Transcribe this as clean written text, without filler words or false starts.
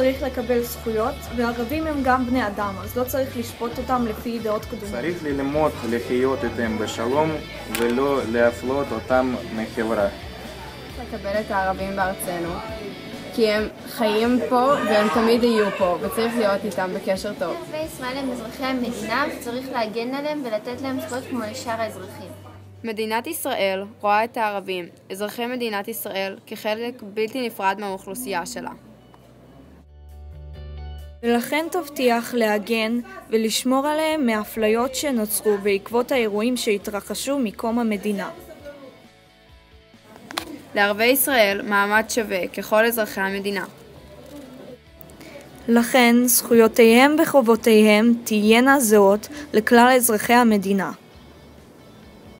צריך לקבל זכויות, והערבים הם גם בני אדם, אז לא צריך לשפוט אותם לפי דעות קדומות. צריך ללמוד לחיות איתם בשלום ולא להפלות אותם מחברה. לקבל את הערבים בארצנו, כי הם חיים פה והם תמיד יהיו פה, וצריך להיות איתם בקשר טוב. תושבי ישראל הם אזרחי המדינה וצריך להגן עליהם ולתת להם זכויות כמו לשאר האזרחים. מדינת ישראל רואה את הערבים, אזרחי מדינת ישראל, כחלק בלתי נפרד מהאוכלוסייה שלה. ולכן תבטיח להגן ולשמור עליהם מאפליות שנוצרו בעקבות האירועים שהתרחשו מקום המדינה. לערבי ישראל מעמד שווה ככל אזרחי המדינה. לכן זכויותיהם וחובותיהם תהיינה זהות לכלל אזרחי המדינה.